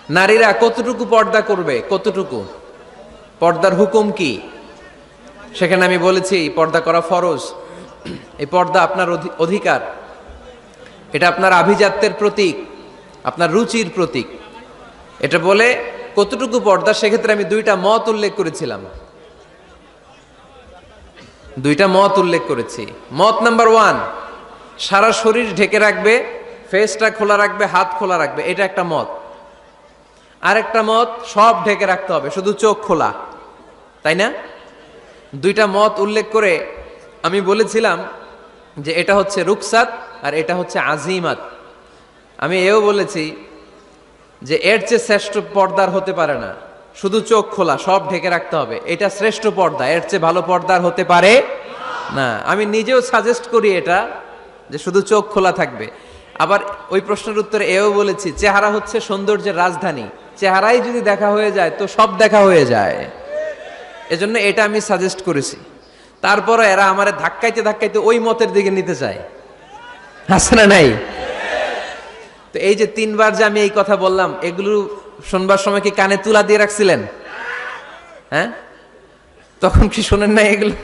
নারীরা কতটুকু পর্দা করবে, কতটুকু পর্দার হুকুম কি, সেখানে আমি বলেছি পর্দা করা ফরজ। এই পর্দা আপনার অধিকার, এটা আপনার আভিজাত্যের প্রতীক, আপনার রুচির প্রতীক। এটা বলে কতটুকু পর্দা, সেক্ষেত্রে আমি দুইটা মত উল্লেখ করেছিলাম, দুইটা মত উল্লেখ করেছি। মত নাম্বার 1, সারা শরীর ঢেকে রাখবে, ফেসটা খোলা রাখবে, হাত খোলা রাখবে, এটা একটা মত। আরেকটা মত, সব ঢেকে রাখতে হবে, শুধু চোখ খোলা, তাই না? দুইটা মত উল্লেখ করে আমি বলেছিলাম যে এটা হচ্ছে রুকসাত আর এটা হচ্ছে আজিমাত। আমি এও বলেছি যে এর চেয়ে শ্রেষ্ঠ পর্দার হতে পারে না, শুধু চোখ খোলা, সব ঢেকে রাখতে হবে, এটা শ্রেষ্ঠ পর্দা, এর চেয়ে ভালো পর্দার হতে পারে না। আমি নিজেও সাজেস্ট করি এটা, যে শুধু চোখ খোলা থাকবে। আবার ওই প্রশ্নের উত্তরে এও বলেছি চেহারা হচ্ছে সৌন্দর্যের রাজধানী, চেহারাই যদি দেখা হয়ে যায় তো সব দেখা হয়ে যায়, এজন্য এটা আমি সাজেস্ট করেছি। তারপরে এরা আমারে ধাক্কাইতে ধাক্কাইতে ওই মতের দিকে নিতে চায়, আছে না নাই? তো এই যে 3বার যে আমি এই কথা বললাম, এগুলো শুনবার সময় কি কানে তুলা দিয়ে রাখছিলেন? হ্যাঁ, তখন কি শোনেন না এগুলো?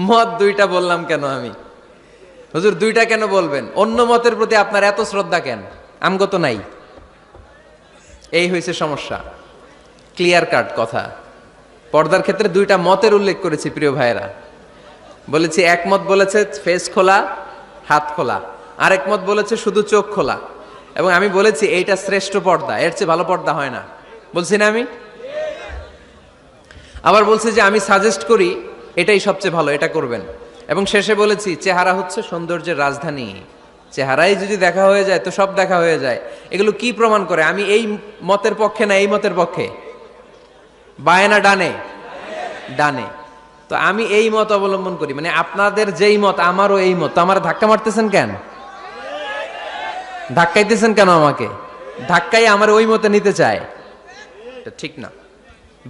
মত দুইটা বললাম কেন আমি? হুজুর দুইটা কেন বলবেন? অন্য মতের প্রতি আপনার এত শ্রদ্ধা কেন? আমগো তো নাই। এই হয়েছে সমস্যা। ক্লিয়ার কাট কথা। পর্দার ক্ষেত্রে দুইটা মতের উল্লেখ করেছি প্রিয় ভাইয়েরা। বলেছি এক মত বলেছে ফেস খোলা, হাত খোলা, আরেক মত বলেছে শুধু চোখ খোলা। এবং আমি বলেছি এইটা শ্রেষ্ঠ পর্দা, এর চেয়ে ভালো পর্দা হয় না, বলছি না আমি? আবার বলছি যে আমি সাজেস্ট করি এটাই সবচেয়ে ভালো, এটা করবেন। এবং শেষে বলেছি চেহারা হচ্ছে সৌন্দর্যের রাজধানী, চেহারাই যদি দেখা হয়ে যায় তো সব দেখা হয়ে যায়। এগুলো কি প্রমাণ করে? আমি এই মতের পক্ষে না এই মতের পক্ষে? বায়ে না ডানে? ডানে। তো আমি এই মত অবলম্বন করি, মানে আপনাদের যেই মত আমারও এই মত। আমার ধাক্কা মারতেছেন কেন? ধাক্কাইতেছেন কেন আমাকে? ধাক্কাই আমার ওই মতে নিতে চায়, এটা ঠিক না।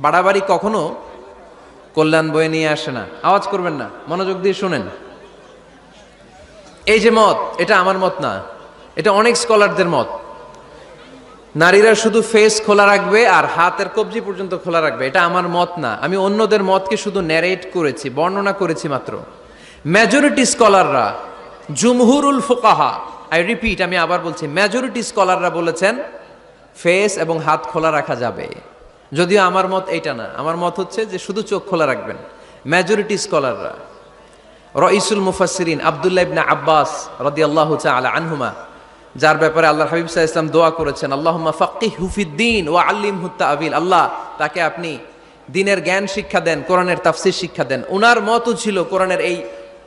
বাড়াবাড়ি কখনো কল্যাণ বয়ে নিয়ে আসে না। আওয়াজ করবেন না, মনোযোগ দিয়ে শুনেন। এই যে মত, এটা আমার মত না, এটা অনেক স্কলারদের মত। নারীরা শুধু ফেস খোলা রাখবে আর হাতের কবজি পর্যন্ত খোলা রাখবে, এটা আমার মত না। আমি অন্যদের মতকে শুধু ন্যারেট করেছি, বর্ণনা করেছি মাত্র। মেজরিটি স্কলাররা, জুমহুরুল ফুকাহা, আই রিপিট, আমি আবার বলছি, মেজরিটি স্কলাররা বলেছেন ফেস এবং হাত খোলা রাখা যাবে। যদিও আমার মত এইটা না, আমার মত হচ্ছে যে শুধু চোখ খোলা রাখবেন। মেজরিটি স্কলাররা, রাইসুল মুফাসসিরিন আব্দুল্লাহ ইবনে আব্বাস রাদিয়াল্লাহু তাআলা আনহুমা, যার ব্যাপারে আল্লাহর হাবিব সাল্লাল্লাহু আলাইহি ওয়াসাল্লাম দোয়া করেছেন, আল্লাহুম্মা ফাক্কিহহু ফিদ্দীন ওয়া আল্লিমহু তা'ওয়িল, আল্লাহ তাকে আপনি দ্বীনের জ্ঞান শিক্ষা দেন, কোরআনের তাফসীর শিক্ষা দেন। ওনার মতও ছিল কোরআনের এই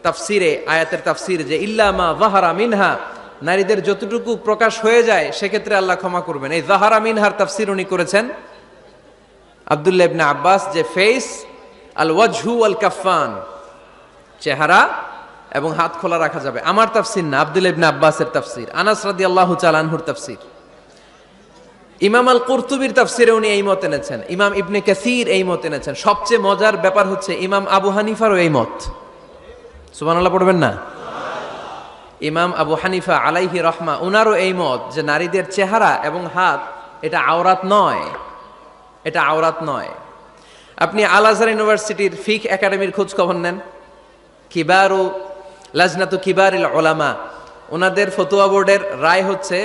তাফসীরে, আয়াতের তাফসীর, যে ইল্লা মা যাহারা মিনহা, নারীদের যতটুকু প্রকাশ হয়ে যায় সেক্ষেত্রে আল্লাহ ক্ষমা করবেন। এই যাহারা মিনহার তাফসীর উনি করেছেন আব্দুল্লাহ ইবনে আব্বাস, যে ফেস, আল ওয়াজহু ওয়াল কাফফান, চেহারা এবং হাত খোলা রাখা যাবে। আমার তাফসীর না, আব্দুল্লাহ ইবনে আব্বাসের তাফসীর, আনাস রাদিয়াল্লাহু তাআলা আনহুর তাফসীর। ইমাম আল কুরতুবীর তাফসীরে উনি এই মত এনেছেন, ইমাম ইবনে কাসীর এই মত এনেছেন। সবচেয়ে মজার ব্যাপার হচ্ছে ইমাম আবু হানিফারও এই মত। সুবহানাল্লাহ পড়বেন না? ইমাম আবু হানিফা আলাইহি রহমা, উনারও এই মত যে নারীদের চেহারা এবং হাত এটা আওরাত নয়, এটা আওরাত নয়। আপনি আল আজহার ইউনিভার্সিটির ফিকহ একাডেমির খোঁজ খবর নেন, কিবারু লাজনাতু কিবারিল উলামা, ওনাদের ফতোয়া বোর্ডের রায় হচ্ছে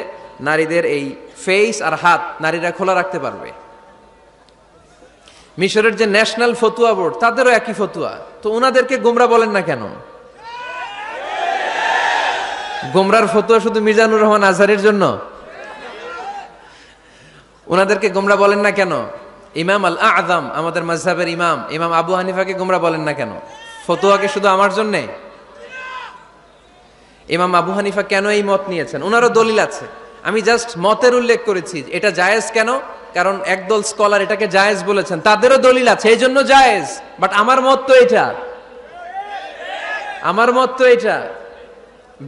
নারীদের এই ফেস আর হাত নারীরা খোলা রাখতে পারবে। মিশরের যে ন্যাশনাল ফতোয়া বোর্ড, তাদেরও একই ফতোয়া। তো ওনাদেরকে গোমরা বলেন না কেন? গোমরার ফতোয়া শুধু মিজানুর রহমান আজহারির জন্য? ওনাদেরকে গোমরা বলেন না কেন? ইমাম আল আযম, আমাদের মাযহাবের ইমাম, ইমাম আবু হানিফাকে গোমরা বলেন না কেন? ফতোয়াকে শুধু আমার জন্যে? ইমাম আবু হানিফা কেন এই মত নিয়েছেন? ওনারও দলিল আছে। আমি জাস্ট মতের উল্লেখ করেছি, এটা জায়েজ কেন, কারণ একদল স্কলার এটাকে জায়েজ বলেছেন, তাদেরও দলিল আছে, এই জন্য জায়েজ। বাট আমার মত তো এটা, আমার মত তো এটা।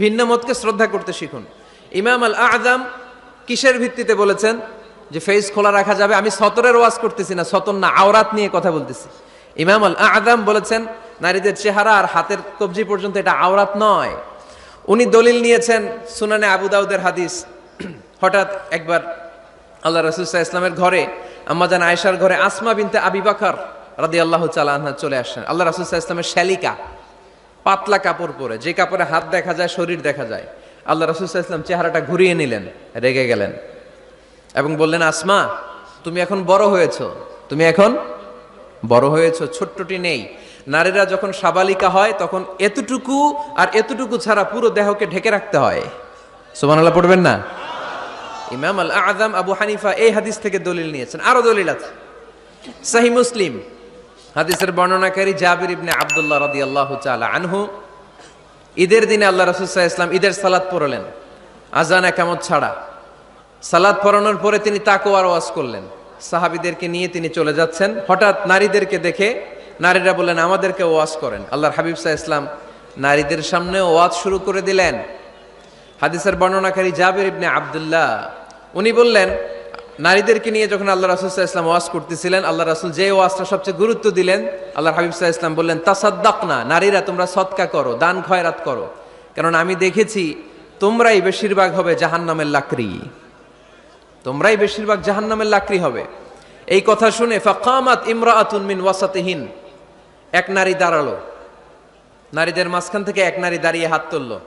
ভিন্ন মতকে শ্রদ্ধা করতে শিখুন। ইমাম আল আযম কিসের ভিত্তিতে বলেছেন যে ফেস খোলা রাখা যাবে? আমি সতরের ওয়াজ করতেছি না, সতর না, আওরাত নিয়ে কথা বলতেছি। ইমাম আল আযম বলেছেন নারীদের চেহারা আর হাতের কবজি পর্যন্ত এটা আওরাত নয়। উনি দলিল নিয়েছেন সুনানে আবু দাউদের হাদিস। হঠাৎ একবার আল্লাহ রাসূল সাল্লাল্লাহু আলাইহি ওয়াসাল্লামের ঘরে আম্মা জান আয়েশার ঘরে আসমা বিনতে আবি বকর রাদিয়াল্লাহু তাআলা আনহা চলে আসেন। আল্লাহ রাসূল সাল্লাল্লাহু আলাইহি ওয়াসাল্লামের শালিকা, পাতলা কাপড় পরে, যে কাপড়ে হাত দেখা যায় শরীর দেখা যায়। আল্লাহ রাসূল সাল্লাল্লাহু আলাইহি ওয়াসাল্লাম চেহারাটা ঘুরিয়ে নিলেন, রেগে গেলেন এবং বললেন, আসমা তুমি এখন বড় হয়েছো, তুমি এখন বড় হয়েছো, ছোট্টটি নেই। নারীরা যখন সাবালিকা হয় তখন এতটুকু আর এতটুকু ছাড়া পুরো দেহকে ঢেকে রাখতে হয়। সুবহানাল্লাহ পড়বেন না? ইমাম আল আযম আবু হানিফা এই হাদিস থেকে দলিল নিয়েছেন। আরো দলিল আছে, সহিহ মুসলিম হাদিসের বর্ণনাকারী জাবির ইবনে আব্দুল্লাহ রাদিয়াল্লাহু তাআলা আনহু, ঈদের দিনে আল্লাহ রাসূল সাল্লাল্লাহু আলাইহি ওয়াসাল্লাম ঈদের সালাত পড়লেন আযান ইকামত ছাড়া। সালাত পড়ানোর পরে তিনি তাকওয়ার ওয়াজ করলেন, সাহাবীদেরকে নিয়ে তিনি চলে যাচ্ছেন। হঠাৎ নারীদেরকে দেখে নারীরা বললেন, আমাদেরকে ওয়াজ করেন। আল্লাহর হাবিব সাল্লাল্লাহু আলাইহি ওয়াসাল্লাম নারীদের সামনে ওয়াজ শুরু করে দিলেন। হাদিসের বর্ণনাকারী জাবির ইবনে আব্দুল্লাহ উনি বললেন, নারীদেরকে নিয়ে যখন আল্লাহ রাসূল সাল্লাল্লাহু আলাইহি ওয়াসাল্লাম ওয়াজ করতেছিলেন, আল্লাহ রাসূল যে ওয়াজটা সবচেয়ে গুরুত্ব দিলেন, আল্লাহর হাবিব সাল্লাল্লাহু আলাইহি ওয়াসাল্লাম বললেন, তাসাদ্দাকনা, নারীরা তোমরা সদকা করো, দান খয়রাত করো, কারণ আমি দেখেছি তোমরাই বেশিরভাগ হবে জাহান্নামের লাকড়ি, তোমরাই বেশিরভাগ জাহান্নামের লাকড়ি হবে। এই কথা শুনে ফাকামাত ইমরাআতুন মিন ওয়াসাতিহিন, এক নারী দাঁড়ালো, নারীদের মাঝখান থেকে এক নারী দাঁড়িয়ে হাত তুললো।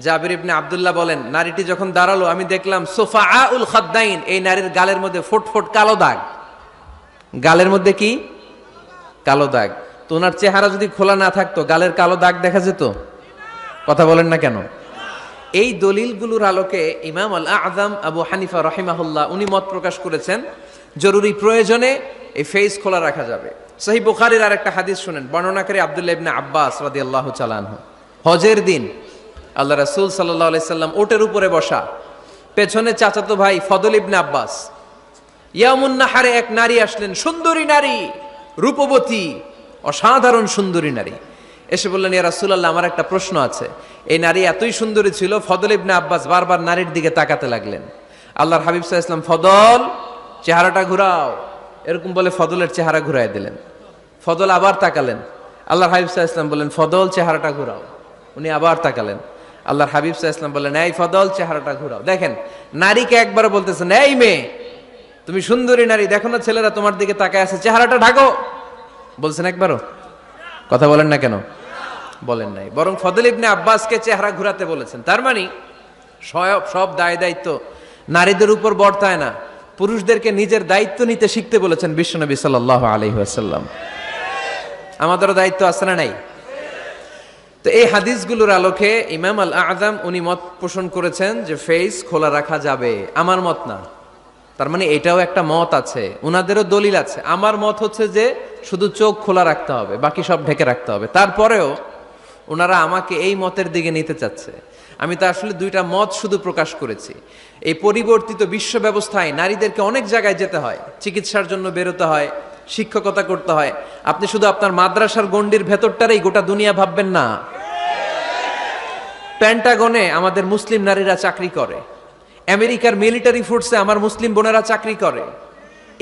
জাবির ইবনে আব্দুল্লাহ বলেন, নারীটি যখন দাঁড়ালো আমি দেখলাম সুফাআউল খাদ্দাইন, এই নারীর গালের মধ্যে ফুটফুট কালো দাগ, গালের মধ্যে কি কালো দাগ। তো ওনার চেহারা যদি খোলা না থাকতো গালের কালো দাগ দেখা যেত? কথা বলেন না কেন? এই দলিলগুলোর আলোকে ইমাম আল আযম আবু হানিফা রাহিমাহুল্লাহ উনি মত প্রকাশ করেছেন জরুরি প্রয়োজনে এই ফেস খোলা রাখা যাবে। সহিহ বুখারীর আরেকটা হাদিস শুনেন, বর্ণনাকারী আব্দুল্লাহ ইবনে আব্বাস রাদিয়াল্লাহু তাআলা আনহু, হজের দিন আল্লাহ রাসূল সাল্লাল্লাহু আলাইহি সাল্লাম ওটের উপরে বসা, পেছনে চাচাতো ভাই ফদল ইবনে আব্বাস। ইয়ামুন নাহারে এক নারী আসলেন, সুন্দরী নারী, রূপবতী, অসাধারণ সুন্দরী নারী। এসে বললেন, ইয়া রাসূলুল্লাহ আমার একটা প্রশ্ন আছে। এই নারী এতই সুন্দরী ছিল, ফদল ইবনে আব্বাস বারবার নারীর দিকে তাকাতে লাগলেন। আল্লাহর হাবিব সাল্লাল্লাহু আলাইহি ওয়াসাল্লাম, ফদল চেহারাটা ঘুরাও, এরকম বলে ফদলের চেহারা ঘুরায় দিলেন। ফদল আবার তাকালেন, আল্লাহর হাবিব সাল্লাল্লাহু আলাইহি ওয়াসাল্লাম বললেন, ফদল চেহারাটা ঘুরাও। উনি আবার তাকালেন, আল্লাহর হাবিব সাল্লাল্লাহু আলাইহি ওয়াসাল্লাম বললেন, এই ফদল চেহারাটা ঘুরাও। দেখেন নারীকে একবার বলতেছেন, এই মেয়ে তুমি সুন্দরী নারী, দেখো না ছেলেরা তোমার দিকে তাকায় আছে, চেহারাটা ঢাকো, বলছেন একবারও? কথা বলেন না কেন? বলেন নাই, বরং ফদল ইবনে আব্বাসকে চেহারা ঘুরাতে বলেছেন। তার মানে সব দায় দায়িত্ব নারীদের উপর বর্তায় না, পুরুষদেরকে নিজের দায়িত্ব নিতে শিখতে বলেছেন বিশ্বনবী সাল্লাল্লাহু আলাইহি ওয়াসাল্লাম। আমাদেরও দায়িত্ব আছে না নাই? তো এই হাদিসগুলোর আলোকে ইমাম আল আযম উনি মত পোষণ করেছেন যে ফেস খোলা রাখা যাবে। আমার মত না, তার মানে এটাও একটা মত আছে, উনাদেরও দলিল আছে। আমার মত হচ্ছে যে শুধু চোখ খোলা রাখতে হবে, বাকি সব ঢেকে রাখতে হবে। তারপরেও ওনারা আমাকে এই মতের দিকে নিতে চাচ্ছে। আমি তো আসলে দুইটা মত শুধু প্রকাশ করেছি। এই পরিবর্তিত বিশ্ব ব্যবস্থায় নারীদেরকে অনেক জায়গায় যেতে হয়, চিকিৎসার জন্য বেরোতে হয়, শিক্ষকতা করতে হয়। আপনি শুধু আপনার মাদ্রাসার গণ্ডির ভেতরটারেই গোটা দুনিয়া ভাববেন না। পেন্টাগনে আমাদের মুসলিম নারীরা চাকরি করে, আমেরিকার মিলিটারি ফোর্সে আমার মুসলিম বোনেরা চাকরি করে,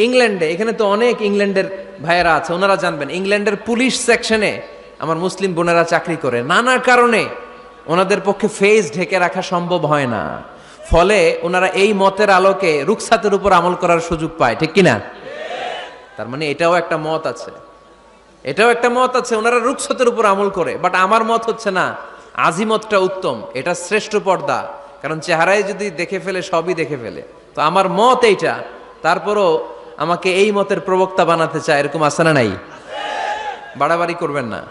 ইংল্যান্ডে, এখানে তো অনেক ইংল্যান্ডের ভাইয়েরা আছে, ওনারা জানবেন, ইংল্যান্ডের পুলিশ সেকশনে আমার মুসলিম বোনেরা চাকরি করে। নানা কারণে ওনাদের পক্ষে ফেস ঢেকে রাখা সম্ভব হয় না, ফলে ওনারা এই মতের আলোকে রুখসাতের উপর আমল করার সুযোগ পায়, ঠিক কিনা? তার মানে এটাও একটা মত আছে, এটাও একটা মত আছে, ওনারা রুখসাতের উপর আমল করে। বাট আমার মত হচ্ছে না, আজিমতটা উত্তম, এটা শ্রেষ্ঠ পর্দা, কারণ চেহারায় যদি দেখে ফেলে সবই দেখে ফেলে। তো আমার মত এইটা, তারপরও আমাকে এই মতের প্রবক্তা বানাতে চায়, এরকম আছে না নাই? বাড়াবাড়ি করবেন না,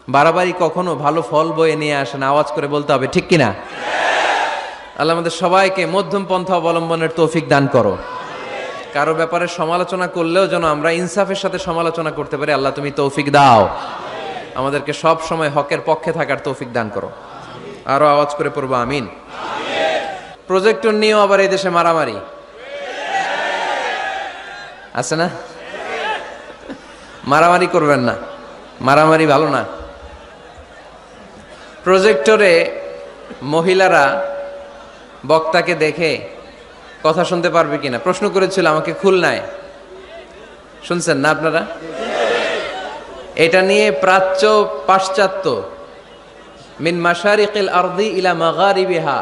বাড়াবাড়ি কখনো ভালো ফল বয়ে নিয়ে আসে না, আওয়াজ করে বলতে হবে, ঠিক কিনা? আল্লাহ আমাদের সবাইকে মধ্যম পন্থা অবলম্বনের তৌফিক দান করো। কারো ব্যাপারে সমালোচনা করলেও যেন আমরা ইনসাফের সাথে সমালোচনা করতে পারি। আল্লাহ তুমি তৌফিক দাও, আমাদেরকে সব সময় হকের পক্ষে থাকার তৌফিক দান করো। আরো আওয়াজ করে পড়বো আমিন। প্রজেক্টর নিয়েও আবার এই দেশে মারামারি আছে না? মারামারি করবেন না, মারামারি ভালো না। প্রজেক্টরে মহিলারা বক্তাকে দেখে কথা শুনতে পারবে কিনা প্রশ্ন করেছিল আমাকে খুলনায়, শুনছেন না আপনারা? এটা নিয়ে প্রাচ্য পাশ্চাত্য, মিন মাশারিকিল আরদি ইলা মাগারিবিহা,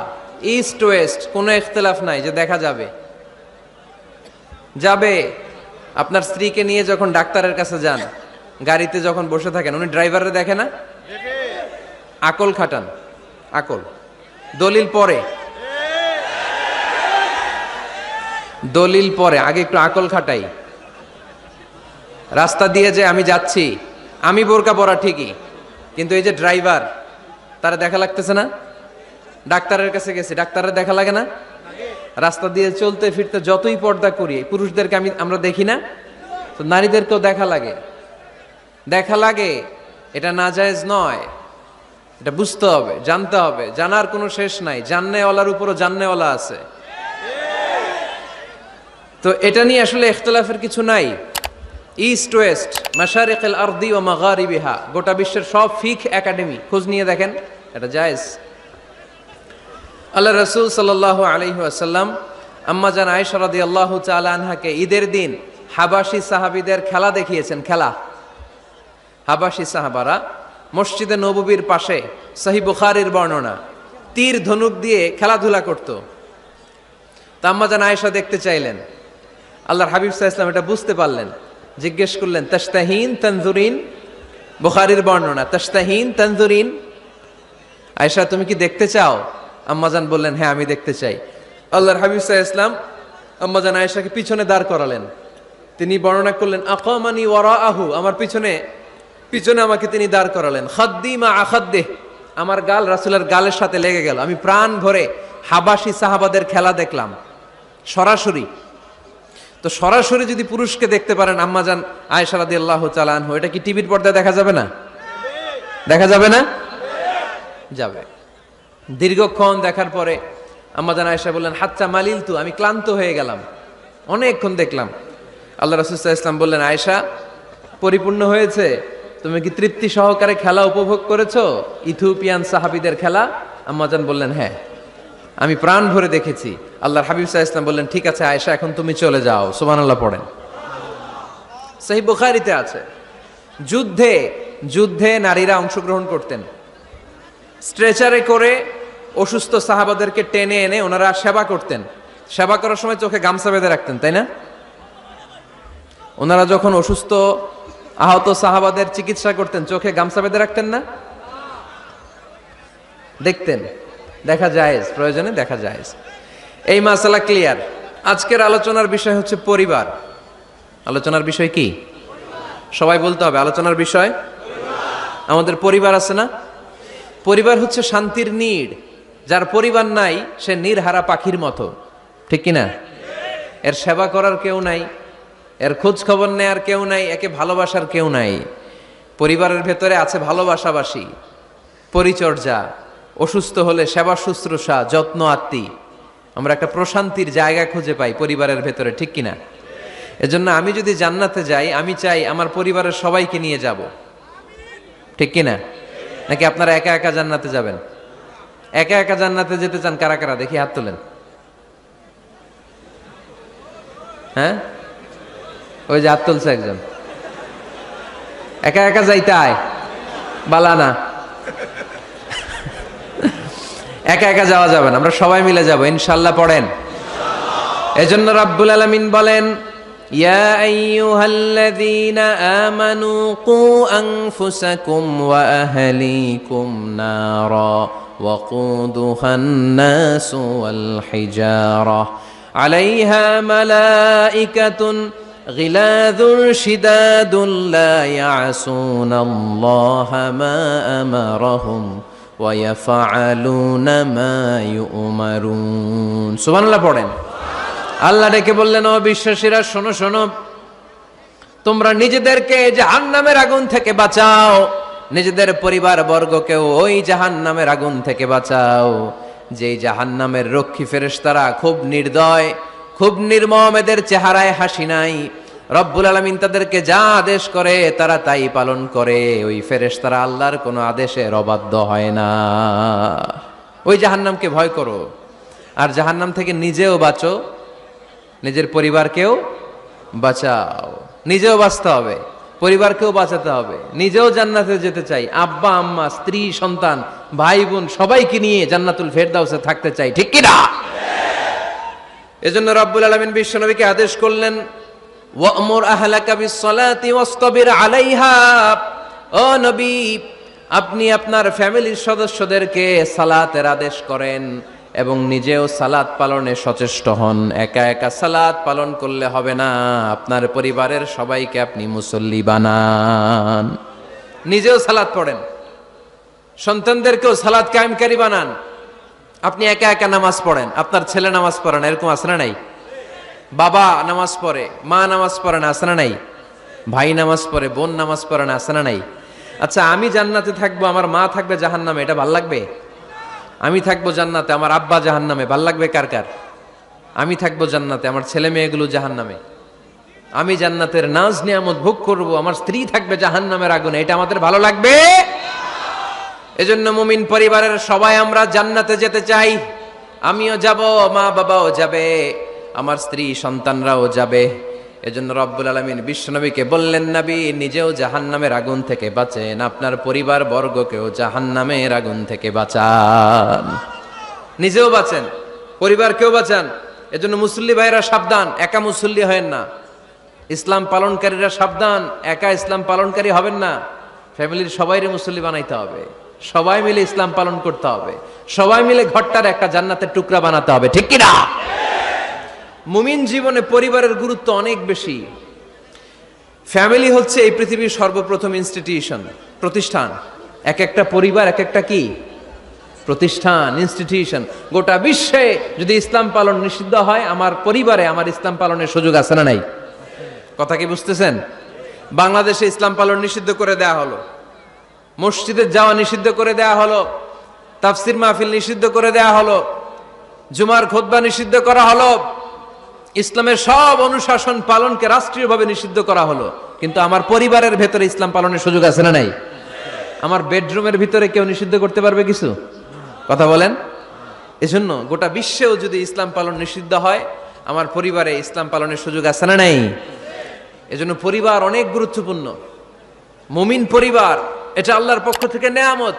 ইস্ট ওয়েস্ট, কোনো ইখতিলাফ নাই যে দেখা যাবে। যাবে। আপনার স্ত্রীকে নিয়ে যখন ডাক্তারের কাছে যান, গাড়িতে যখন বসে থাকেন, উনি ড্রাইভারে দেখে না? আকল খাটান, আকল। দলিল পরে, দলিল পরে, আগে একটু আকল খাটাই। রাস্তা দিয়ে যে আমি যাচ্ছি, আমি বোরকা পরা ঠিকই, কিন্তু এই যে ড্রাইভার, তারা দেখা লাগতেছে না? ডাক্তারের কাছে গেছি, ডাক্তারের দেখা লাগে না? রাস্তা দিয়ে চলতে ফিরতে যতই পর্দা করি, পুরুষদেরকে আমরা দেখি না? তো নারীদেরকেও দেখা লাগে, দেখা লাগে। এটা নাজায়েজ নয়, এটা বুঝতে হবে, জানতে হবে। জানার কোনো শেষ নাই, জাননেওয়ালার উপরও জাননেওয়ালা আছে। তো এটা নিয়ে আসলে ইখতিলাফের কিছু নাই। ইস্ট ওয়েস্ট, মাশারিকুল আরদি ওয়া মাগারিবিহা, গোটা বিশ্বের সব ফিকহ একাডেমি খোঁজ নিয়ে দেখেন, এটা জায়েজ। আল্লাহ রাসূল সাল্লাল্লাহু আলাইহি ওয়াসাল্লাম আম্মা জান আয়েশা রাদিয়াল্লাহু তাআলা আনহাকে ঈদের দিন হাবাসি সাহাবীদের খেলা দেখিয়েছেন। খেলা, হাবাসি সাহাবারা মসজিদে নববীর পাশে, সহিহ বুখারীর বর্ণনা, তীর ধনুক দিয়ে খেলাধুলা করত। তা আম্মা জান আয়েশা দেখতে চাইলেন। আল্লাহর হাবিব সাল্লাল্লাহু আলাইহি ওয়াসাল্লাম এটা বুঝতে পারলেন, জিজ্ঞেস করলেন, তাশতাহিন তানজুরিন? বুখারীর বর্ণনা, তাশতাহিন তানজুরিন, আয়েশা তুমি কি দেখতে চাও? আম্মাজান বললেন, হ্যাঁ আমি দেখতে চাই। আল্লাহর হাবিব সাল্লাল্লাহু আলাইহি ওয়াসাল্লাম আম্মাজান আয়েশাকে পিছনে দাঁড় করালেন। তিনি বর্ণনা করলেন, আকামানি ওয়ারাআহু, আমার পিছনে পিছনে আমাকে তিনি দাঁড় করালেন। খাদ্দি মা আখাদ্দিহ, আমার গাল রাসূলের গালের সাথে লেগে গেল। আমি প্রাণ ভরে হাবাসি সাহাবাদের খেলা দেখলাম সরাসরি। তো সরাসরি যদি পুরুষকে দেখতে পারেন আম্মাজান আয়েশা রাদিয়াল্লাহু তাআলা আনহা, এটা কি টিভির পর্দায় দেখা যাবে না? দেখা যাবে না? যাবে। দীর্ঘক্ষণ দেখার পরে আম্মাজান আয়েশা বললেন, হাত্তা মালিলতু, আমি ক্লান্ত হয়ে গেলাম, অনেকক্ষণ দেখলাম। আল্লাহ রাসূল সাল্লাল্লাহু আলাইহি ওয়াসাল্লাম বললেন, আয়েশা পরিপূর্ণ হয়েছে? তুমি কি তৃপ্তি সহকারে খেলা উপভোগ করেছো, ইথিওপিয়ান সাহাবীদের খেলা? আম্মাজান বললেন, হ্যাঁ আমি প্রাণ ভরে দেখেছি। আল্লাহর হাবিব সাল্লাল্লাহু আলাইহি ওয়াসাল্লাম বললেন, ঠিক আছে আয়েশা, এখন তুমি চলে যাও। সুবহানাল্লাহ পড়েন। সহিহ বুখারীতে আছে, যুদ্ধে যুদ্ধে নারীরা অংশগ্রহণ করতেন। স্ট্রেচারে করে অসুস্থ সাহাবাদেরকে টেনে এনে ওনারা সেবা করতেন। সেবা করার সময় চোখে গামছা বেঁধে রাখতেন, তাই না? ওনারা যখন অসুস্থ আহত সাহাবাদের চিকিৎসা করতেন, চোখে গামছা বেঁধে রাখতেন না? দেখতেন, দেখা জায়েজ, প্রয়োজনে দেখা জায়েজ। এই মাসালা ক্লিয়ার। আজকের আলোচনার বিষয় হচ্ছে পরিবার। আলোচনার বিষয় কি? সবাই বলতে হবে, আলোচনার বিষয় আমাদের পরিবার আছে না? পরিবার হচ্ছে শান্তির নীড়। যার পরিবার নাই সে নীড়হারা পাখির মতো, ঠিক কিনা? এর সেবা করার কেউ নাই, এর খোঁজ খবর নেয়ার কেউ নাই, একে ভালোবাসার কেউ নাই। পরিবারের ভেতরে আছে ভালোবাসাবাসী, পরিচর্যা, অসুস্থ হলে সেবা শুশ্রূষা, যত্ন আত্মি। আমরা একটা প্রশান্তির জায়গা খুঁজে পাই পরিবারের ভেতরে, ঠিক কিনা? এজন্য আমি যদি জান্নাতে যাই, আমি চাই আমার পরিবারের সবাইকে নিয়ে যাব, ঠিক কিনা? নাকি আপনারা একা একা জান্নাতে যাবেন? একা একা জান্নাতে যেতে চান কারা কারা? দেখি হাত তোলেন। হ্যাঁ, ওই যে হাত তুলছে একজন। একা একা যাইতে আয় বালা না, একা একা যাওয়া যাবে না, আমরা সবাই মিলে যাব ইনশাআল্লাহ। পড়েন। এজন্য রাব্বুল আলামিন বলেন, ইয়া আইয়ুহাল্লাযীনা আমানু কু আনফুসাকুম ওয়া আহলিকুম নারা ওয়াকুদুহান নাসু ওয়াল হিজারা আলাইহা মালাইকাতুন গিলাযুন শিদাদুন লা ইয়াসুনাল্লাহা মা আমারাহুম ওয়া ইয়াফআলুনা মা ইউমারুন। সুবহানাল্লাহ পড়েন। আল্লাহ ডেকে বললেন, ও বিশ্বাসীরা শোনো শোনো, তোমরা নিজেদেরকে জাহান্নামের আগুন থেকে বাঁচাও, নিজেদের পরিবার বর্গকেও ওই জাহান্নামের আগুন থেকে বাঁচাও। যেই জাহান্নামের রক্ষী ফেরেশতারা খুব নির্দয়, খুব নির্মম, এদের চেহারায় হাসি নাই। রব্বুল আলামিন তাদেরকে যা আদেশ করে তারা তাই পালন করে। ওই ফেরেশতারা আল্লাহর কোনো আদেশের অবাধ্য হয় না। ওই জাহান্নামকে ভয় করো, আর জাহান্নাম থেকে নিজেও বাঁচো, নিজের পরিবারকেও বাঁচাও। নিজেও বাঁচতে হবে, পরিবারকেও বাঁচাতে হবে। নিজেও জান্নাতে যেতে চাই, আব্বা আম্মা স্ত্রী সন্তান ভাই বোন সবাইকে নিয়ে জান্নাতুল ফেরদাউসে থাকতে চাই, ঠিক কি না? এজন্য রব্বুল আলামিন বিশ্বনবীকে আদেশ করলেন, ওয়া'মুর আহলাকা বিস-সালাতি ওয়াসতাবির আলাইহা। ও নবী, আপনি আপনার ফ্যামিলির সদস্যদেরকে সালাতের আদেশ করেন এবং নিজেও সালাত পালনে সচেষ্ট হন। একা একা সালাত পালন করলে হবে না, আপনার পরিবারের সবাইকে আপনি মুসল্লি বানান। নিজেও সালাত পড়েন, সন্তানদেরকেও সালাত কায়েমকারী বানান। আপনি একা একা নামাজ পড়েন, আপনার ছেলে নামাজ পড়ে না, এরকম আছে না নাই? বাবা নামাজ পড়ে, মা নামাজ পড়ে না, আছে না নাই? ভাই নামাজ পড়ে, বোন নামাজ পড়ে না, আছে না নাই? আচ্ছা, আমি জান্নাতে থাকবো, আমার মা থাকবে জাহান্নামে, এটা ভাল লাগবে? আমি থাকবো জান্নাতে, আমার আব্বা জাহান্নামে, ভাল লাগবে কার কার? আমি থাকবো জান্নাতে, আমার ছেলে মেয়েগুলো জাহান্নামে। আমি জান্নাতের নাজ নিয়ামত ভোগ করব, আমার স্ত্রী থাকবে জাহান্নামের আগুনে, এটা আমাদের ভালো লাগবে? এজন্য মুমিন পরিবারের সবাই আমরা জান্নাতে যেতে চাই। আমিও যাব, মা বাবাও যাবে, আমার স্ত্রী সন্তানরাও যাবে। এজন্য রব্বুল আলামিন বিশ্বনবীকে বললেন, নবী নিজেও জাহান্নামের আগুন থেকে বাঁচেন, আপনার পরিবার বর্গকেও জাহান্নামের আগুন থেকে বাঁচান। নিজেও বাঁচেন, পরিবারকেও বাঁচান। এজন্য মুসল্লি ভাইরা সাবধান, একা মুসল্লি হয়েন না। ইসলাম পালনকারীরা সাবধান, একা ইসলাম পালনকারী হবেন না। ফ্যামিলির সবাইরে মুসল্লি বানাইতে হবে, সবাই মিলে ইসলাম পালন করতে হবে, সবাই মিলে ঘরটার একটা জান্নাতের টুকরা বানাতে হবে, ঠিক কি না? মুমিন জীবনে পরিবারের গুরুত্ব অনেক বেশি। ফ্যামিলি হচ্ছে এই পৃথিবীর সর্বপ্রথম ইনস্টিটিউশন, প্রতিষ্ঠান। এক একটা পরিবার এক একটা কি প্রতিষ্ঠান, ইনস্টিটিউশন। গোটা বিশ্বে যদি ইসলাম পালন নিষিদ্ধ হয়, আমার পরিবারে আমার ইসলাম পালনের সুযোগ আছে না নাই? কথা কি বুঝতেছেন? বাংলাদেশে ইসলাম পালন নিষিদ্ধ করে দেয়া হলো, মসজিদে যাওয়া নিষিদ্ধ করে দেয়া হলো, তাফসির মাহফিল নিষিদ্ধ করে দেয়া হলো, জুমার খুতবা নিষিদ্ধ করা হলো, ইসলামের সব অনুশাসন পালনকে রাষ্ট্রীয়ভাবে নিষিদ্ধ করা হলো। কিন্তু আমার পরিবারের ভেতরে ইসলাম পালনের সুযোগ আছে না নাই? আমার বেডরুমের ভিতরে কেউ নিষিদ্ধ করতে পারবে কিছু? কথা বলেন। এজন্য গোটা বিশ্বেও যদি ইসলাম পালন নিষিদ্ধ হয়, আমার পরিবারে ইসলাম পালনের সুযোগ আছে না নাই? এজন্য পরিবার অনেক গুরুত্বপূর্ণ। মুমিন পরিবার এটা আল্লাহর পক্ষ থেকে নেয়ামত।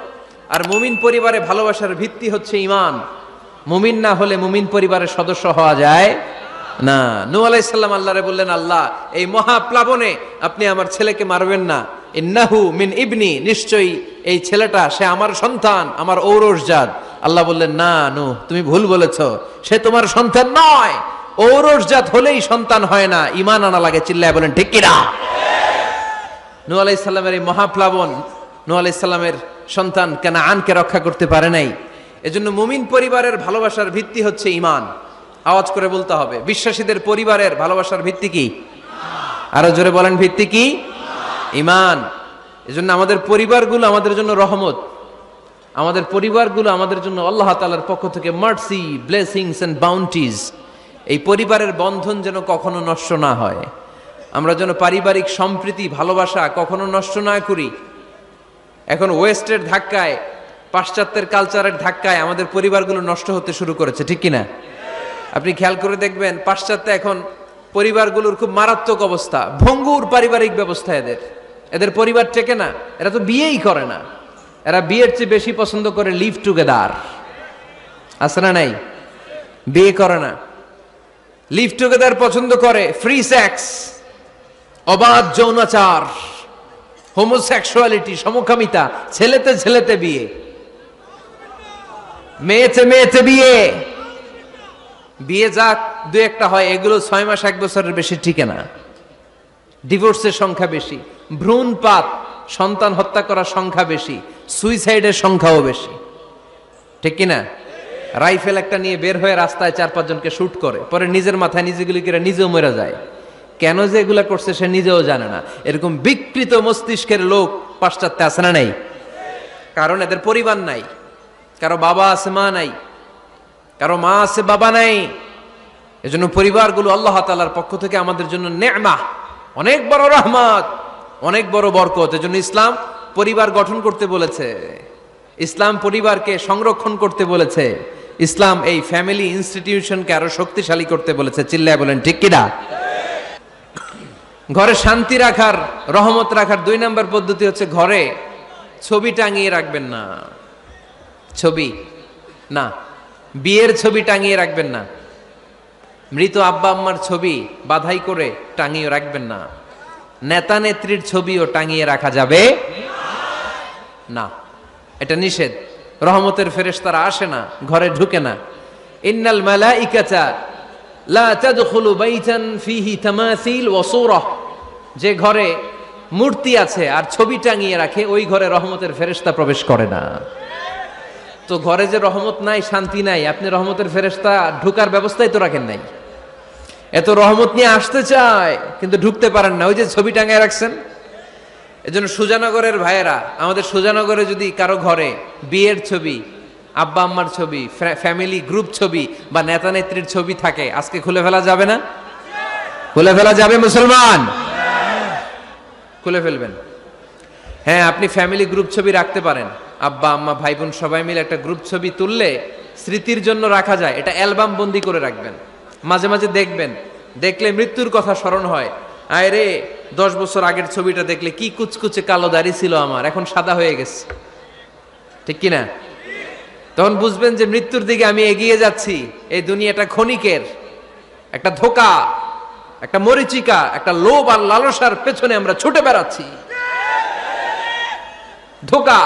আর মুমিন পরিবারে ভালোবাসার ভিত্তি হচ্ছে ঈমান। মুমিন না হলে মুমিন পরিবারের সদস্য হওয়া যায় না। নূহ আলাইহিস সালাম আল্লাহরে বললেন, আল্লাহ এই মহাপ্লাবনে আপনি আমার ছেলেকে মারবেন না। ইন্নাহু মিন ইবনি, নিশ্চয়ই এই ছেলেটা সে আমার সন্তান, আমার ঔরসজাত। আল্লাহ বললেন, না নূহ, তুমি ভুল বলেছো, সে তোমার সন্তান নয়। ঔরসজাত হলেই সন্তান হয় না, ঈমান আনা লাগে। চিল্লায় বলেন ঠিক কি না? নূহ আলাইহিস সালামের এই মহাপ্লাবন নূহ আলাইহিস সালামের সন্তান কানাআনকে রক্ষা করতে পারে নাই। এজন্য মুমিন পরিবারের ভালোবাসার ভিত্তি হচ্ছে ঈমান। আওয়াজ করে বলতে হবে, বিশ্বাসীদের পরিবারের ভালোবাসার ভিত্তি কি? আরো জোরে বলেন, ভিত্তি কি? ঈমান। এজন্য আমাদের পরিবারগুলো আমাদের জন্য রহমত, আমাদের পরিবারগুলো আমাদের জন্য আল্লাহ তাআলার পক্ষ থেকে মার্সি, ব্লেসিংস এন্ড বাউন্টিজ। এই পরিবারের বন্ধন যেন কখনো নষ্ট না হয়, আমরা যেন পারিবারিক সম্প্রীতি ভালোবাসা কখনো নষ্ট না করি। এখন ওয়েস্টের ধাক্কায়, পাশ্চাত্যের কালচারের ধাক্কায় আমাদের পরিবারগুলো নষ্ট হতে শুরু করেছে, ঠিক কিনা? আপনি খেয়াল করে দেখবেন, পাশ্চাত্যে এখন পরিবারগুলোর খুব মারাত্মক অবস্থা, ভঙ্গুর পারিবারিক ব্যবস্থা। এদের পরিবার টেকে না, এরা তো বিয়েই করে না। এরা বিয়ের চেয়ে বেশি পছন্দ করে লিভ টুগেদার, আছে না নাই? বিয়ে করে না, লিভ টুগেদার পছন্দ করে, ফ্রি সেক্স, অবাধ যৌনাচার, হোমোসেক্সুয়ালিটি, সমকামিতা, ছেলেতে ছেলেতে বিয়ে, মেয়েতে মেয়েতে বিয়ে। বিয়ে যাক দু একটা হয়, এগুলো 6 মাস 1 বছরের বেশি টিকে না। ডিভোর্সের সংখ্যা বেশি, ভ্রূণপাত, সন্তান হত্যা করার সংখ্যা বেশি, সুইসাইডের সংখ্যাও বেশি, ঠিক কিনা? রাইফেল একটা নিয়ে বের হয়ে রাস্তায় 4-5 জনকে শুট করে, পরে নিজের মাথায় নিজে গুলি করে নিজেও মরে যায়। কেন যে এগুলা করছে সে নিজেও জানে না। এরকম বিকৃত মস্তিষ্কের লোক পাশ্চাত্যে আছে না নাই? কারণ এদের পরিবার নাই, কারো বাবা আছে মা নাই, কারো মা আছে বাবা নাই। এজন্য পরিবারগুলো আল্লাহ তাআলার পক্ষ থেকে আমাদের জন্য নেয়ামত, অনেক বড় রহমত, অনেক বড় বরকত। এজন্য ইসলাম পরিবার গঠন করতে বলেছে, ইসলাম পরিবারকে সংরক্ষণ করতে বলেছে, ইসলাম এই ফ্যামিলি ইনস্টিটিউশনকে আরো শক্তিশালী করতে বলেছে। চিল্লায় বলেন ঠিক কিনা? ঘরে শান্তি রাখার, রহমত রাখার 2 নম্বর পদ্ধতি হচ্ছে ঘরে ছবি টাঙিয়ে রাখবেন না। ছবি না, বিয়ের ছবি টাঙিয়ে রাখবেন না। মৃত আব্বা আম্মার ছবি বাধাই করে টাঙিয়ে রাখবেন না। নেতা নেত্রীর ছবিও টাঙিয়ে রাখা যাবে না, এটা নিষেধ। রহমতের ফেরেশতারা আসে না, ঘরে ঢুকে না। ইন্নাল মালাইকাতা লা তাদখুলু বাইতান ফিহি তামাসিল ওয়া সূরাহ, যে ঘরে মূর্তি আছে আর ছবি টাঙিয়ে রাখে ওই ঘরে রহমতের ফেরেশতা প্রবেশ করে না। তো ঘরে যে রহমত নাই, শান্তি নাই, আপনি রহমতের ফেরেশতা ঢুকার ব্যবস্থাই তো রাখেন নাই। এত রহমত নিয়ে আসতে চায় কিন্তু ঢুকতে পারেন না, ওই যে ছবি টাঙিয়ে রাখছেন। এজন্য সুজানগরের ভাইয়েরা, আমাদের সুজানগরে যদি কারো ঘরে বিয়ের ছবি, আব্বা আম্মার ছবি, ফ্যামিলি গ্রুপ ছবি বা নেতা নেত্রীর ছবি থাকে, আজকে খুলে ফেলা যাবে না? খুলে ফেলা যাবে মুসলমান? খুলে ফেলবেন। হ্যাঁ, আপনি ফ্যামিলি গ্রুপ ছবি রাখতে পারেন। আব্বা আম্মা ভাই বোন সবাই মিলে একটা গ্রুপ ছবি তুললে স্মৃতির জন্য রাখা যায়। এটা অ্যালবাম বন্দি করে রাখবেন, মাঝে মাঝে দেখবেন, দেখলে মৃত্যুর কথা স্মরণ হয়। আয় রে, 10 বছর আগের ছবিটা দেখলে কি কুচকুচে কালো দাড়ি ছিল আমার, এখন সাদা হয়ে গেছে, ঠিক কিনা? তখন বুঝবেন যে মৃত্যুর দিকে আমি এগিয়ে যাচ্ছি। এই দুনিয়াটা ক্ষণিকের, একটা ধোঁকা, একটা মরিচিকা, একটা লোভ আর লালসার পেছনে আমরা ছুটে বেড়াচ্ছি। ধোঁকা,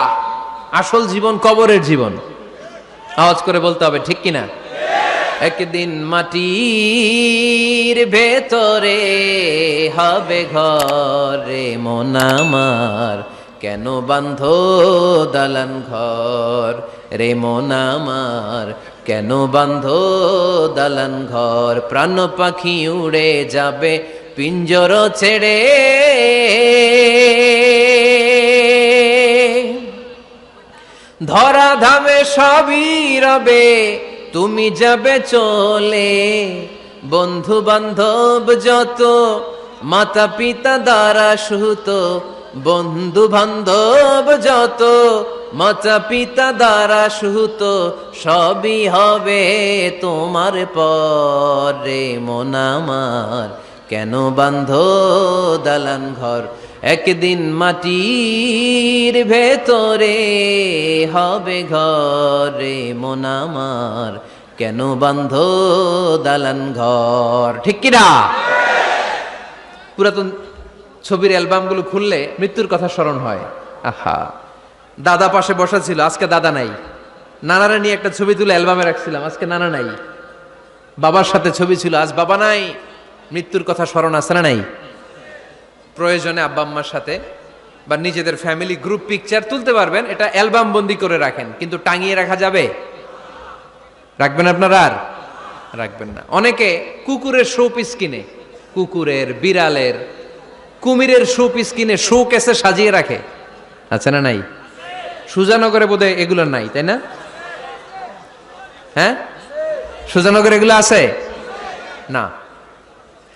আসল জীবন কবরের জীবন। আওয়াজ করে বলতে হবে, ঠিক কিনা? একদিন মাটির ভেতরে হবে ঘরে মন আমার, কেন বাঁধো দালান ঘর রে মন আমার, কেন বাঁধো দালান ঘর। প্রাণ পাখি উড়ে যাবে পিঞ্জর ছেড়ে, ধরা ধামে সবই রবে তুমি যাবে চলে। বন্ধু বান্ধব যত মাতা পিতা দ্বারা সুত, বন্ধু বান্ধব যত মাতা পিতা দ্বারা সুত, সবই হবে তোমার পরে মন আমার, কেন বাঁধো দালান ঘর। একদিন মাটির ভেতরে হবে ঘরে মন আমার, কেন বাঁধো দালান ঘর, ঠিক কিনা? পুরাতন ছবির অ্যালবামগুলো খুললে মৃত্যুর কথা স্মরণ হয়। আহা, দাদা পাশে বসা ছিল, আজকে দাদা নাই। নানারা নিয়ে একটা ছবি তুলে অ্যালবামে রাখছিলাম, আজকে নানা নাই। বাবার সাথে ছবি ছিল, আজ বাবা নাই। মৃত্যুর কথা স্মরণ আছে না নাই? প্রয়োজনে আব্বা আম্মার সাথে বা নিজেদের ফ্যামিলি গ্রুপ পিকচার তুলতে পারবেন, এটা অ্যালবাম বন্দি করে রাখেন, কিন্তু টাঙিয়ে রাখা যাবে? রাখবেন আপনারা? আর রাখবেন না। অনেকে কুকুরের শো পিস কিনে, কুকুরের, বিড়ালের, কুমিরের শো পিস কিনে শো কেসে সাজিয়ে রাখে, আছে না নাই? সুজানগরে বোধহয় এগুলো নাই, তাই না? হ্যাঁ, সুজানগরে এগুলো আছে না,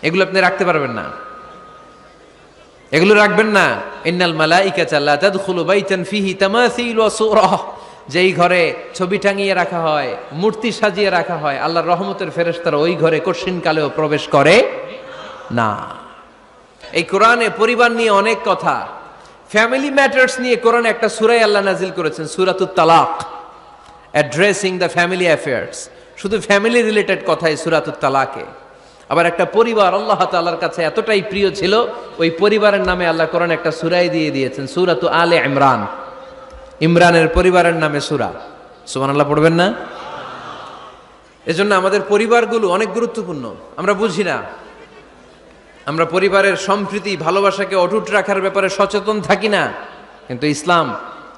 এগুলো আপনি রাখতে পারবেন না, এগুলো রাখবেন না। ইন্নাল মালাইকাতা লা তাদখুলু বাইতান ফিহি তামাসিল ওয়া সূরাহ, যেই ঘরে ছবি টাঙিয়ে রাখা হয়, মূর্তি সাজিয়ে রাখা হয়, আল্লাহর রহমতের ফেরেশতারা ওই ঘরে কঠিন কালেও প্রবেশ করে না। এই কোরআনে পরিবার নিয়ে অনেক কথা, ফ্যামিলি ম্যাটার্স নিয়ে কোরআনে একটা সূরা আল্লাহ নাজিল করেছেন, সূরাতুত তালাক, অ্যাড্রেসিং দ্য ফ্যামিলি অ্যাফেয়ার্স। শুধু ফ্যামিলি রিলেটেড কথাই সূরাতুত তালাকে। আবার একটা পরিবার আল্লাহ তাআলার কাছে এতটাই প্রিয় ছিল, ওই পরিবারের নামে আল্লাহ কোরআনে একটা সূরাই দিয়ে দিয়েছেন, সূরাতু আলে ইমরান। ইমরানের পরিবারের নামে সূরা। সুবহানাল্লাহ পড়বেন না? এজন্য আমাদের পরিবারগুলো অনেক গুরুত্বপূর্ণ, আমরা বুঝি না। আমরা পরিবারের সম্প্রীতি ভালোবাসাকে অটুট রাখার ব্যাপারে সচেতন থাকি না, কিন্তু ইসলাম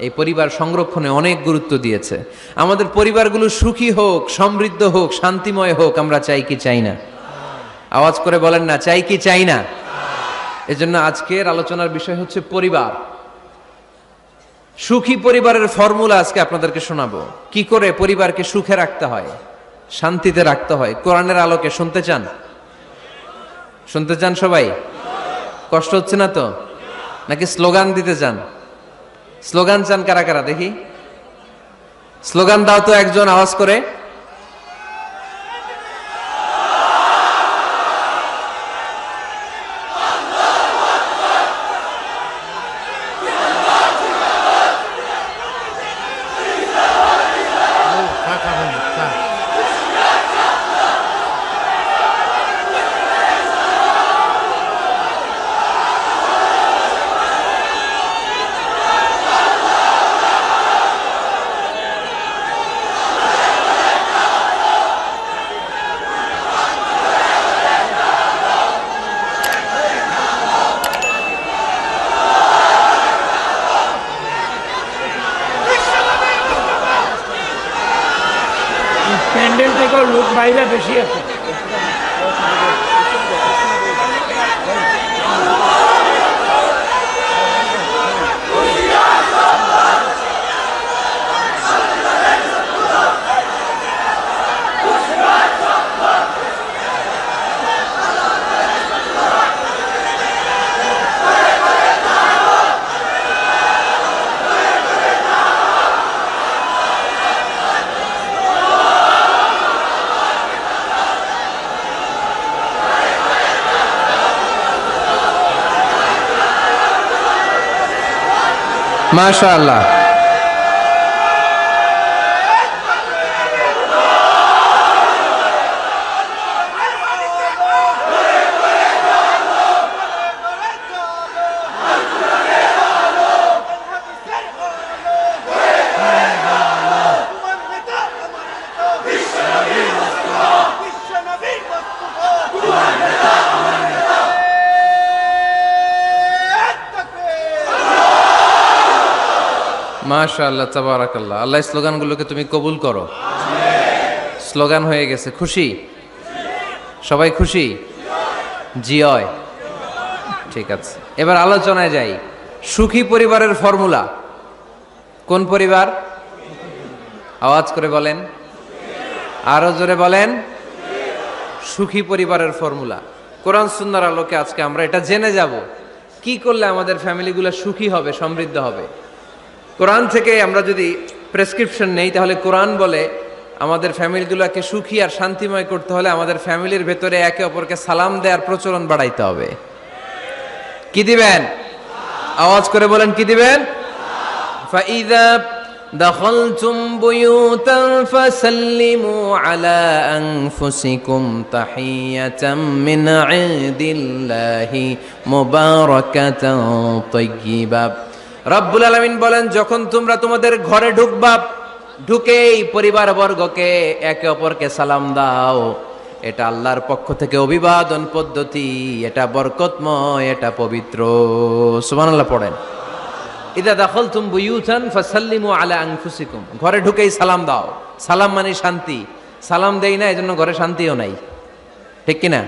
এই পরিবার সংরক্ষণে অনেক গুরুত্ব দিয়েছে। আমাদের পরিবারগুলো সুখী হোক, সমৃদ্ধ হোক, শান্তিময় হোক, আমরা চাই কি চাই না? আওয়াজ করে বলেন না, চাই কি চাই না? এজন্য আজকের আলোচনার বিষয় হচ্ছে পরিবার। সুখী পরিবারের ফর্মুলা আজকে আপনাদেরকে শোনাবো, কি করে পরিবারকে সুখে রাখতে হয়, শান্তিতে রাখতে হয়। কোরআনের আলোকে শুনতে চান? শুনতে চান সবাই? কষ্ট হচ্ছে না তো? নাকি স্লোগান দিতে চান? স্লোগান চান কারা কারা দেখি? স্লোগান দাও তো একজন, আওয়াজ করে। বাইরে বেশি আছে। মাশাআল্লাহ। মাশাআল্লাহ, তাবারাকাল্লাহ। আল্লাহ স্লোগানগুলোকে তুমি কবুল করো। স্লোগান হয়ে গেছে, খুশি? সবাই খুশি? জিয়। ঠিক আছে, এবার আলোচনায় যাই। সুখী পরিবারের ফর্মুলা কোন পরিবার? আওয়াজ করে বলেন, আরো জোরে বলেন। সুখী পরিবারের ফর্মুলা কোরআন সুন্নাহর আলোকে আজকে আমরা এটা জেনে যাব, কি করলে আমাদের ফ্যামিলিগুলো সুখী হবে, সমৃদ্ধ হবে। কোরআন থেকে আমরা যদি প্রেসক্রিপশন নেই, তাহলে কোরআন বলে আমাদের ফ্যামিলিগুলোকে সুখী আর শান্তিময় করতে হলে আমাদের ফ্যামিলির ভেতরে একে অপরকে সালাম দেওয়ার প্রচলন বাড়াইতে হবে। কি দিবেন? আওয়াজ করে বলেন, কি দিবেন? ফাইযা দাখালতুম বুয়ুতান ফাসাল্লিমু আলা আনফুসিকুম তাহিয়াতাম মিন ইনদিল্লাহি মুবারাকাতান তাইয়্যিবা। রব্বুল আলামিন বলেন, যখন তোমরা তোমাদের ঘরে ঢুকবা, ঢুকেই পরিবারবর্গকে একে অপরকে সালাম দাও। এটা আল্লাহর পক্ষ থেকে অভিবাদন পদ্ধতি, এটা বরকতময়, এটা পবিত্র। সুবহানাল্লাহ পড়েন। ইদা দাখালতুম বুয়ুতান ফাসাল্লিমু আলা আনফুসিকুম, ঘরে ঢুকেই সালাম দাও। সালাম মানে শান্তি। সালাম দেই না, এজন্য ঘরে শান্তিও নাই। ঠিক কিনা?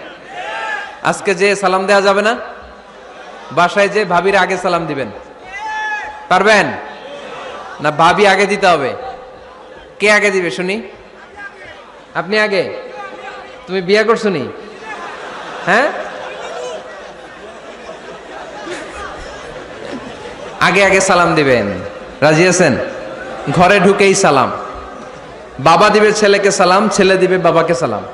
আজকে যে সালাম দেওয়া যাবে না, বাসায় যে ভাবির আগে সালাম দিবেন, পারবেন না? ভাবি আগে দিতে হবে। কে আগে দিবে শুনি? আপনি আগে। তুমি বিয়ে করছো নি? হ্যাঁ, আগে আগে সালাম দিবেন। রাজি আছেন? ঘরে ঢুকেই সালাম। বাবা দিবে ছেলেকে সালাম, ছেলে দিবে বাবাকে সালাম।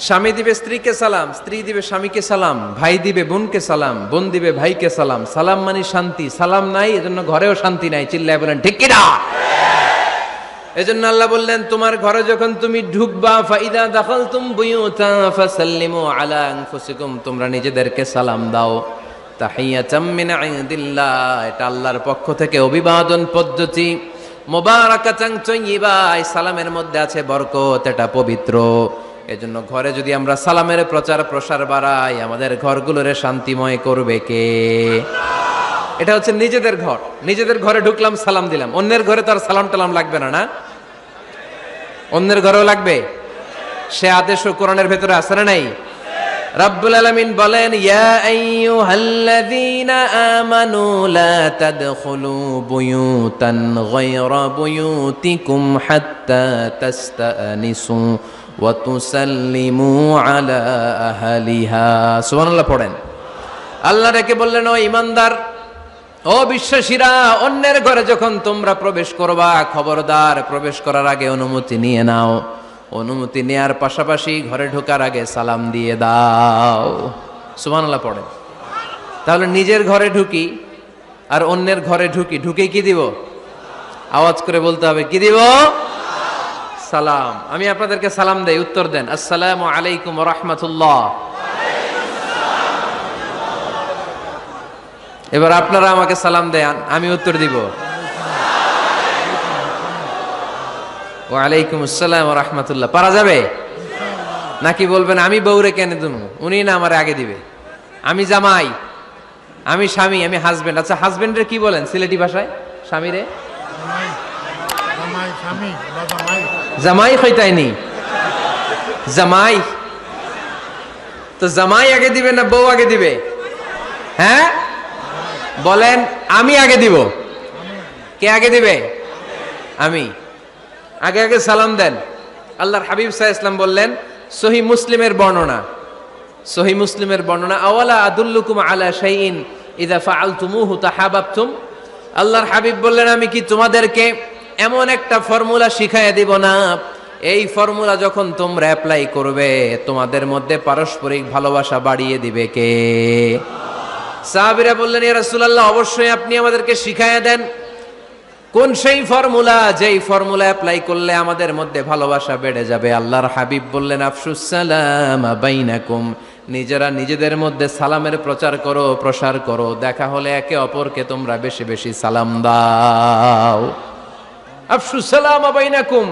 স্বামী দিবে স্ত্রীকে সালাম, স্ত্রী দিবে স্বামীকে সালাম, ভাই দিবে বোনকে সালাম, বোন দিবে ভাইকে সালাম। সালাম মানে শান্তি। সালাম নাই, এজন্য ঘরেও শান্তি নাই। চিল্লায় বলেন ঠিক কিনা? এজন্য আল্লাহ বললেন, তোমার ঘরে যখন তুমি ঢুকবা, ফাইদা দাখালতুম বুয়ুতান ফাসাল্লিমু আলা আনফুসিকুম, তোমরা নিজেদেরকে সালাম দাও। তাহিয়াতাম মিন ইনদিল্লাহ, এটা আল্লাহর পক্ষ থেকে অভিবাদন পদ্ধতি। মুবারাকাতান তাইয়্যিবা, এই সালামের মধ্যে আছে বরকত, এটা পবিত্র। এজন্য ঘরে যদি আমরা সালামের প্রচার প্রসার বাড়াই, আমাদের ঘরগুলোরে শান্তিময় করবে কে? এটা হচ্ছে নিজেদের ঘর। নিজেদের ঘরে ঢুকলাম, সালাম দিলাম। অন্যের ঘরে তো আর সালাম টালাম লাগবে না, না? অন্যের ঘরেও লাগবে। সে আদেশও কোরআনের ভেতরে আছে না নাই? রব্বুল আলামিন বলেন, ইয়া আইয়ুহাল্লাযীনা আমানু লা তাদখুলু বুয়ুতান গায়রা বুয়ুতিকুম হাত্তা তাস্তানিসু ওয়া তুসাল্লিমু আলা আহলিহা। সুবহানাল্লাহ পড়েন। আল্লাহ ডেকে বললেন, ও ঈমানদার, ও বিশ্বাসীরা, অন্যের ঘরে যখন তোমরা প্রবেশ করবা, খবরদার প্রবেশ করার আগে অনুমতি নিয়ে নাও। অনুমতি নেয়ার পাশাপাশি ঘরে ঢোকার আগে সালাম দিয়ে দাও। সুবহানাল্লাহ পড়েন। তাহলে নিজের ঘরে ঢুকি আর অন্যের ঘরে ঢুকি, ঢুকে কি দিব? আওয়াজ করে বলতে হবে, কি দিব? সালাম। আমি আপনাদেরকে সালাম দেই, উত্তর দেন, আসসালামু আলাইকুম ওয়া রাহমাতুল্লাহ। এবার আপনারা আমাকে সালাম দেন, আমি উত্তর দিব, ওয়ালাইকুম আসসালাম ওয়া রাহমাতুল্লাহ। পারা যাবে নাকি বলবেন আমি বউরে কেন দেবো, উনি না আমার আগে দিবে? আমি জামাই, আমি স্বামী, আমি হাজবেন্ড। আচ্ছা, হাজবেন্ডের কি বলেন সিলেটি ভাষায়? স্বামীরে জামাই হইতাইনি। জামাই। তো জামাই আগে দিবে না বউ আগে দিবে? হ্যাঁ বলেন, আমি আগে দিব। কে আগে দিবে? আমি। আগে আগে সালাম দেন। আল্লাহর হাবিব সাল্লাল্লাহু আলাইহি ওয়াসাল্লাম বললেন, সহিহ মুসলিমের বর্ণনা, সহিহ মুসলিমের বর্ণনা, আওয়ালা আদুল্লুকুম আলা শাইইন ইযা ফাআলতুমুহু তাহাবাবতুম। আল্লাহর হাবিব বললেন, আমি কি তোমাদেরকে এমন একটা ফর্মুলা শিখাইয়া দিব না, এই ফর্মুলা যখন তোমরা অ্যাপ্লাই করবে তোমাদের মধ্যে পারস্পরিক ভালোবাসা বাড়িয়ে দিবে কে? সাহাবীরা বললেন, ইয়া রাসূলুল্লাহ, অবশ্যই আপনি আমাদেরকে শিখাইয়া দেন। কোন সেই ফর্মুলা, যেই ফর্মুলা অ্যাপ্লাই করলে আমাদের মধ্যে ভালোবাসা বেড়ে যাবে? আল্লাহর হাবিব বললেন, আফশুস সালাম বাইনাকুম, নিজেরা নিজেদের মধ্যে সালামের প্রচার করো, প্রসার করো। দেখা হলে একে অপরকে তোমরা বেশি বেশি সালাম দাও। আফশুস সালাম বাইনাকুম,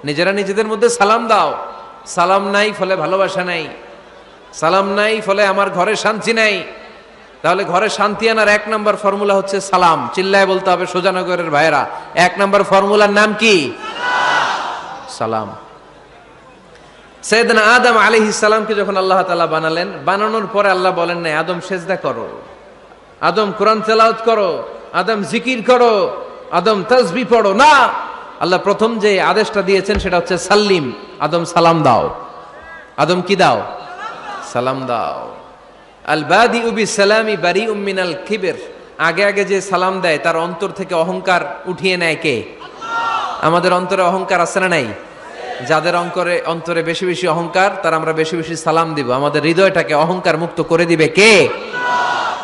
নিজেরা নিজেদের মধ্যে সালাম দাও। সালাম নাই ফলে ভালোবাসা নাই, সালাম নাই ফলে আমার ঘরে শান্তি নাই। তাহলে ঘরে শান্তি আনার এক নম্বর ফর্মুলা হচ্ছে সালাম। চিল্লায় বলতে হবে সোজানগরের ভাইরা, এক নম্বর ফর্মুলার নাম কি? সালাম। সাইয়েদনা আদম আলাইহিস সালামকে যখন আল্লাহ তাআলা বানালেন, বানানোর পরে আল্লাহ বলেন না আদম সেজদা করো, আদম কোরআন তেলাওয়াত করো, আদম জিকির করো, আদম তাসবিহ পড়ো, না। আল্লাহ প্রথম যে আদেশটা দিয়েছেন সেটা হচ্ছে সাল্লিম, আদম সালাম দাও। আদম কি দাও? সালাম দাও। আল বাদিউ বিসসালামি বারিউম মিনাল কিবর, আগে আগে যে সালাম দেয় তার অন্তর থেকে অহংকার উঠিয়ে নেয় কে? আমাদের অন্তরে অহংকার আছে না নাই? যাদের অন্তরে বেশি বেশি অহংকার, তার আমরা বেশি বেশি সালাম দিব। আমাদের হৃদয়টাকে অহংকার মুক্ত করে দিবে কে?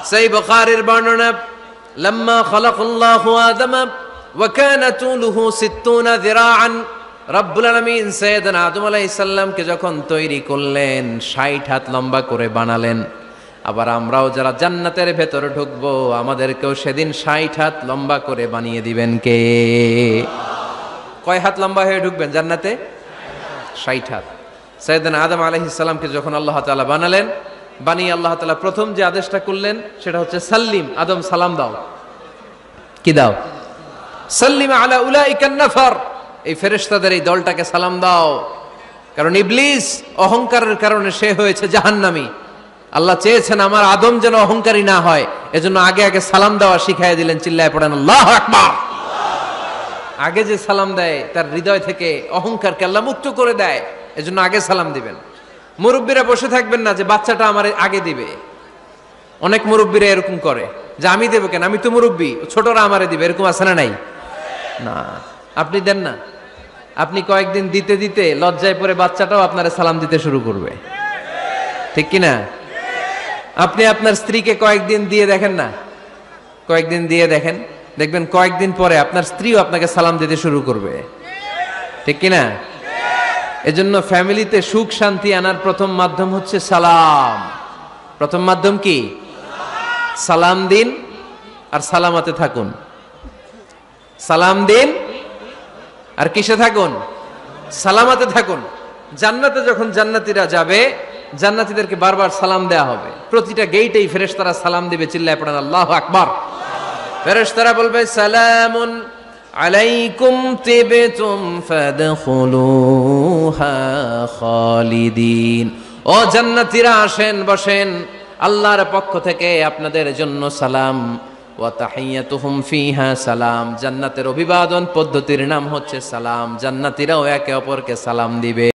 সহিহ বুখারীর বর্ণনা, লাম্মা খালাকাল্লাহু আদম ওয়া কানা তুলুহু 60 যিরাআন, রব্বুল আলামিন সাইয়েদনা আদম আলাইহিস সালামকে যখন তৈরি করলেন 60 হাত লম্বা করে বানালেন। আবার আমরাও যারা জান্নাতের ভেতরে ঢুকবো আমাদেরকেও সেদিন 60 হাত লম্বা করে বানিয়ে দিবেন কে? কয় হাত লম্বা হয়ে ঢুকবেন জান্নাতে? 60 হাত। সাইয়েদনা আদম আলাইহিস সালামকে যখন আল্লাহ তাআলা বানালেন, বানিয়ে আল্লাহ তাআলা প্রথম যে আদেশটা করলেন সেটা হচ্ছে সাল্লিম, আদম সালাম দাও। কি দাও? সাল্লিম আলা উলাইকান নাফার, এই ফেরেশতাদের এই দলটাকে সালাম দাও। কারণ ইবলিস অহংকারের কারণে সে হয়েছে জাহান্নামী। আল্লাহ চেয়েছেন আমার আদম যেন অহংকারী না হয়, এজন্য আগে আগে সালাম দেওয়া শিখাইয়া দিলেন। চিল্লায় পড়েন আল্লাহু আকবার। আগে যে সালাম দেয় তার হৃদয় থেকে অহংকারকে আল্লাহ মুক্ত করে দেয়, এজন্য আগে সালাম দিবেন। মুরব্বীরা বসে থাকবেন না যে বাচ্চাটা আমার আগে দিবে। অনেক মুরব্বীরা এরকম করে যে আমি দেব কেন, আমি তো মুরব্বী, ছোটরা আমারে দিবে, এরকম আছে না নাই? না, আপনি দেন না। আপনি কয়েকদিন দিতে দিতে লজ্জায় পড়ে বাচ্চাটাও আপনারে সালাম দিতে শুরু করবে, ঠিক কিনা? আপনি আপনার স্ত্রীকে কয়েকদিন দিয়ে দেখেন না, কয়েকদিন দিয়ে দেখেন, দেখবেন কয়েকদিন পরে আপনার স্ত্রীও আপনাকে সালাম দিতে শুরু করবে, ঠিক কিনা? এজন্য ফ্যামিলিতে সুখ শান্তি আনার প্রথম মাধ্যম হচ্ছে সালাম। প্রথম মাধ্যম কি? সালাম দিন আর সালামাতে থাকুন। সালাম দিন আর কিসে থাকুন? সালামাতে থাকুন। জান্নাতে যখন জান্নাতীরা যাবে, জান্নাতীদেরকে বারবার সালাম দেয়া হবে। প্রতিটা গেটেই ফেরেশতারা সালাম দিবে। চিল্লায় পড়েন আল্লাহু আকবার। ফেরেশতারা বলবে সালামুন আলাইকুম তিবতুম ফাদখুলুহা খালিদিন। ও জান্নাতীরা আসেন, বসেন, আল্লাহর পক্ষ থেকে আপনাদের জন্য সালাম। ওয়া তাহিয়াতুহুম ফিহা সালাম, জান্নাতের অভিবাদন পদ্ধতির নাম হচ্ছে সালাম। জান্নাতীরাও একে অপরকে সালাম দিবে।